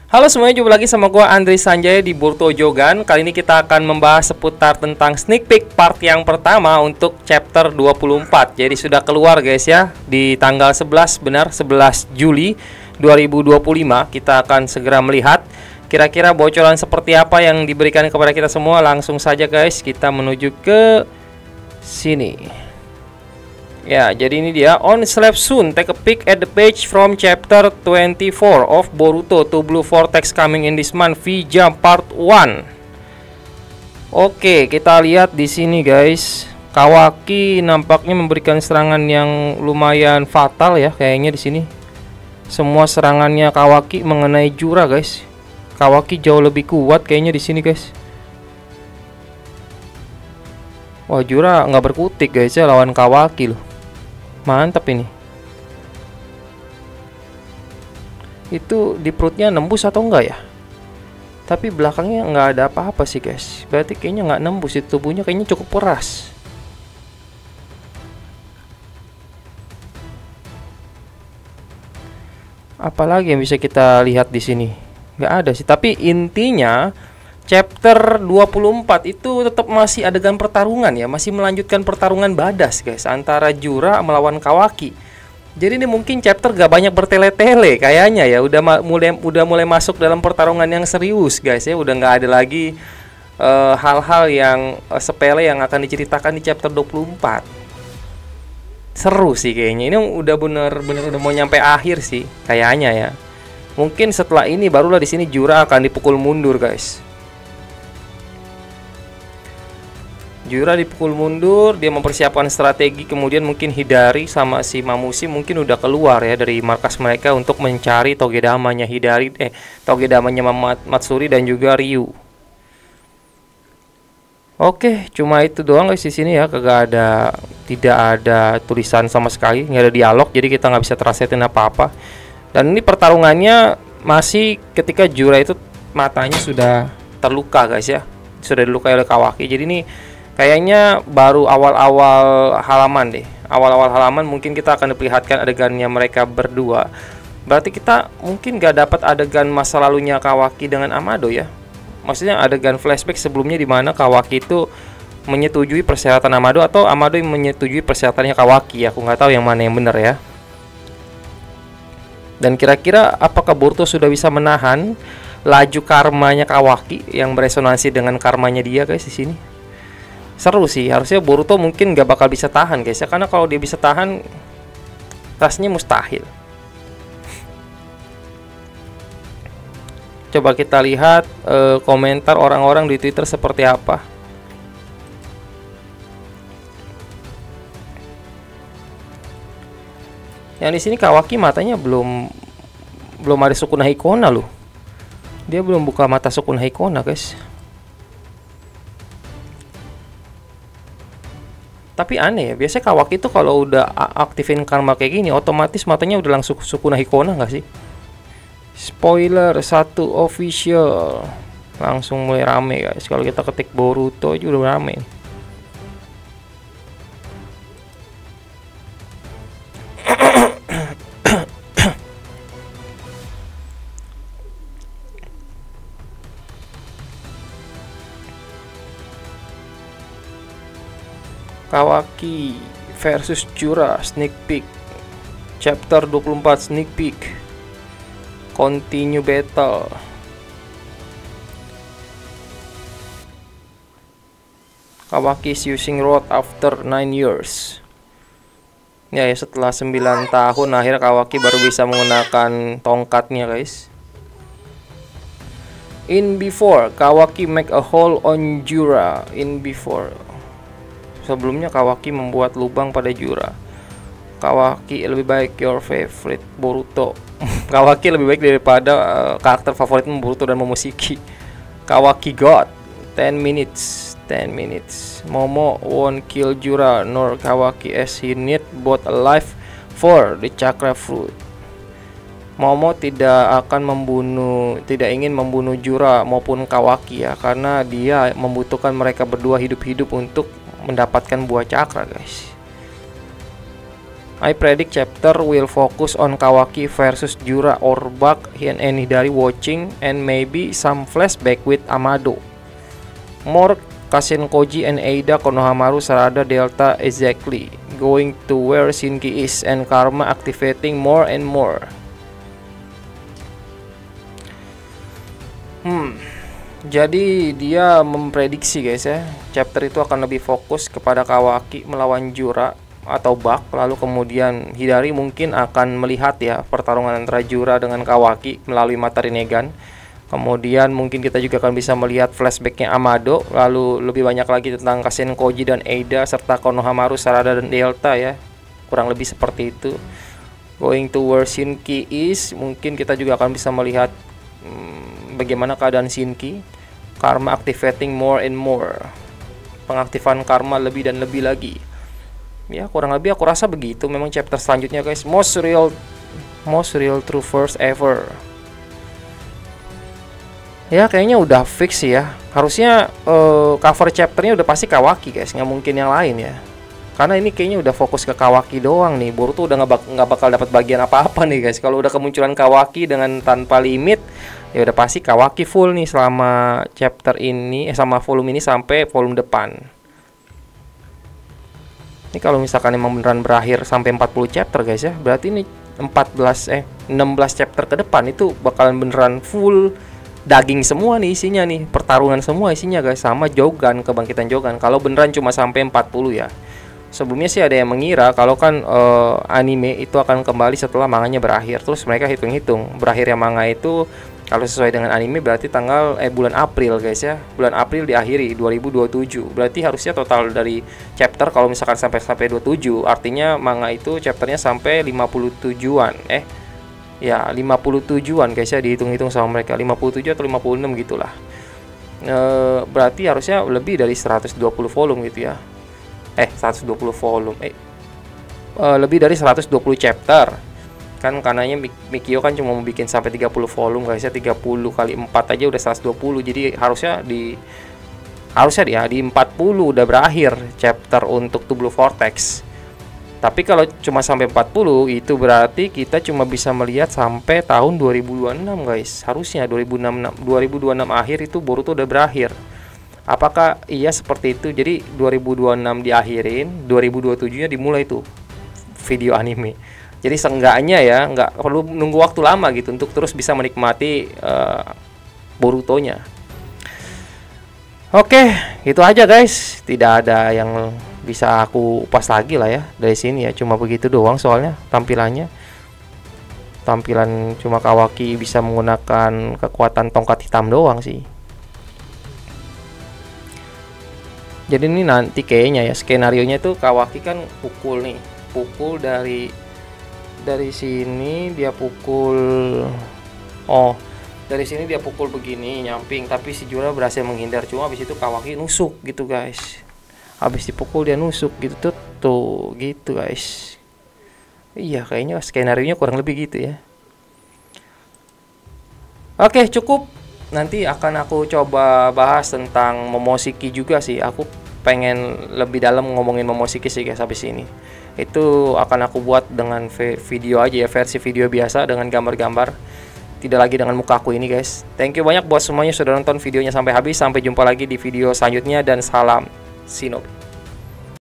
Halo semuanya, jumpa lagi sama gua Andri Sanjaya di Boruto Jogan. Kali ini kita akan membahas seputar tentang sneak peek part yang pertama untuk chapter 24. Jadi sudah keluar guys ya, di tanggal 11, benar 11 Juli 2025. Kita akan segera melihat kira-kira bocoran seperti apa yang diberikan kepada kita semua. Langsung saja guys, kita menuju ke sini. Ya, jadi ini dia. On Slave Soon, take a peek at the page from chapter 24 of Boruto to Blue Vortex coming in this month, V-Jump part 1. Oke, kita lihat di sini guys. Kawaki nampaknya memberikan serangan yang lumayan fatal ya, kayaknya di sini. Semua serangannya Kawaki mengenai Jura guys. Kawaki jauh lebih kuat kayaknya di sini guys. Wah, Jura nggak berkutik guys ya lawan Kawaki loh. Mantap ini. Itu di perutnya nembus atau enggak ya? Tapi belakangnya nggak ada apa-apa sih guys. Berarti kayaknya nggak nembus, itu tubuhnya kayaknya cukup keras. Apalagi yang bisa kita lihat di sini? Nggak ada sih. Tapi intinya chapter 24 itu tetap masih adegan pertarungan ya, masih melanjutkan pertarungan badas guys antara Jura melawan Kawaki. Jadi ini mungkin chapter gak banyak bertele-tele kayaknya ya, udah mulai masuk dalam pertarungan yang serius guys ya, udah nggak ada lagi hal-hal yang sepele yang akan diceritakan di chapter 24. Seru sih kayaknya, ini udah bener-bener udah mau nyampe akhir sih kayaknya ya. Mungkin setelah ini barulah di sini Jura akan dipukul mundur guys. Jura dipukul mundur, dia mempersiapkan strategi, kemudian mungkin Hidari sama si Mamushi mungkin udah keluar ya dari markas mereka untuk mencari Togedamanya Togedamanya Matsuri dan juga Ryu. Oke, cuma itu doang guys di sini ya, tidak ada tulisan sama sekali, nggak ada dialog, jadi kita nggak bisa translatein apa-apa. Dan ini pertarungannya masih ketika Jura itu matanya sudah terluka guys ya, sudah dilukai oleh Kawaki. Jadi ini kayaknya baru awal-awal halaman deh. Awal-awal halaman mungkin kita akan diperlihatkan adegannya mereka berdua. Berarti kita mungkin gak dapat adegan masa lalunya Kawaki dengan Amado ya. Maksudnya adegan flashback sebelumnya di mana Kawaki itu menyetujui persyaratan Amado atau Amado yang menyetujui persyaratannya Kawaki. Aku nggak tahu yang mana yang benar ya. Dan kira-kira apakah Boruto sudah bisa menahan laju karmanya Kawaki yang beresonansi dengan karmanya dia guys di sini? Seru sih, harusnya Boruto mungkin gak bakal bisa tahan guys ya, karena kalau dia bisa tahan rasanya mustahil. Coba kita lihat komentar orang-orang di Twitter seperti apa. Yang di sini Kawaki matanya belum ada Sukuna Hikona loh. Dia belum buka mata Sukuna Hikona guys. Tapi aneh ya, biasanya Kawaki itu kalau udah aktifin karma kayak gini otomatis matanya udah langsung Sukuna Hikona nggak sih? Spoiler 1 official. Langsung mulai rame guys. Kalau kita ketik Boruto aja udah rame. Kawaki versus Jura sneak peek chapter 24 sneak peek continue battle. Kawaki is using rod after 9 years. Ya, setelah 9 tahun akhirnya Kawaki baru bisa menggunakan tongkatnya guys. In before Kawaki make a hole on Jura. In before, sebelumnya Kawaki membuat lubang pada Jura. Kawaki lebih baik your favorite Boruto. Kawaki lebih baik daripada karakter favoritmu Boruto dan Momoshiki. Kawaki God 10 minutes. Momo won't kill Jura nor Kawaki as he need both alive for the chakra fruit. Momo tidak ingin membunuh Jura maupun Kawaki ya, karena dia membutuhkan mereka berdua hidup-hidup untuk mendapatkan buah cakra guys. I predict chapter will focus on Kawaki versus Jura or Bak and Hidari watching and maybe some flashback with Amado. More Kasen Koji and Eida Konohamaru Sarada Delta exactly going to where Shinki is and Karma activating more and more. Jadi dia memprediksi guys ya, chapter itu akan lebih fokus kepada Kawaki melawan Jura atau Bak, lalu kemudian Hidari mungkin akan melihat ya pertarungan antara Jura dengan Kawaki melalui mata Rinnegan. Kemudian mungkin kita juga akan bisa melihat flashbacknya Amado, lalu lebih banyak lagi tentang Kasen Koji dan Eida serta Konohamaru, Sarada dan Delta ya, kurang lebih seperti itu. Going to where Shinki is, mungkin kita juga akan bisa melihat bagaimana keadaan Shinki. Karma activating more and more, pengaktifan karma lebih dan lebih lagi. Ya kurang lebih aku rasa begitu. Memang chapter selanjutnya guys, most real true first ever. Ya kayaknya udah fix sih ya. Harusnya cover chapternya udah pasti Kawaki guys, nggak mungkin yang lain ya. Karena ini kayaknya udah fokus ke Kawaki doang nih. Boruto udah nggak bakal dapat bagian apa-apa nih guys. Kalau udah kemunculan Kawaki dengan tanpa limit, ya udah pasti Kawaki full nih selama chapter ini, sama volume ini sampai volume depan. Ini kalau misalkan emang beneran berakhir sampai 40 chapter guys ya, berarti ini 16 chapter ke depan itu bakalan beneran full daging semua nih isinya nih, pertarungan semua isinya guys, sama Jogan, kebangkitan Jogan. Kalau beneran cuma sampai 40 ya. Sebelumnya sih ada yang mengira kalau kan anime itu akan kembali setelah manganya berakhir. Terus mereka hitung-hitung berakhirnya manga itu kalau sesuai dengan anime berarti bulan April guys ya. Bulan April diakhiri 2027. Berarti harusnya total dari chapter kalau misalkan sampai 27, artinya manga itu chapternya sampai 57-an. Ya 57-an guys ya, dihitung-hitung sama mereka 57 atau 56 gitulah. Berarti harusnya lebih dari 120 volume gitu ya. 120 volume. Lebih dari 120 chapter. Kan karenanya Mikio kan cuma mau bikin sampai 30 volume guys ya, 30 kali 4 aja udah 120. Jadi harusnya di 40 udah berakhir chapter untuk Two Blue Vortex. Tapi kalau cuma sampai 40 itu berarti kita cuma bisa melihat sampai tahun 2026 guys. Harusnya 2026 akhir itu Boruto udah berakhir. Apakah iya seperti itu? Jadi 2026 diakhirin, 2027-nya dimulai tuh video anime. Jadi seenggaknya ya nggak perlu nunggu waktu lama gitu untuk terus bisa menikmati Borutonya. Oke, itu aja guys. Tidak ada yang bisa aku upas lagi lah ya dari sini ya. Cuma begitu doang soalnya tampilannya. Tampilan cuma Kawaki bisa menggunakan kekuatan tongkat hitam doang sih. Jadi ini nanti kayaknya ya skenarionya tuh Kawaki kan pukul nih, pukul dari sini dia pukul, dari sini dia pukul begini nyamping, tapi si Jura berhasil menghindar. Cuma habis itu Kawaki nusuk gitu guys, habis dipukul dia nusuk gitu tuh gitu guys. Iya kayaknya skenarionya kurang lebih gitu ya. Oke cukup. Nanti akan aku coba bahas tentang Momoshiki juga sih. Aku pengen lebih dalam ngomongin Momoshiki sih guys habis ini. Itu akan aku buat dengan video aja ya, versi video biasa dengan gambar-gambar. Tidak lagi dengan muka aku ini guys. Thank you banyak buat semuanya sudah nonton videonya sampai habis. Sampai jumpa lagi di video selanjutnya dan salam Shinobi.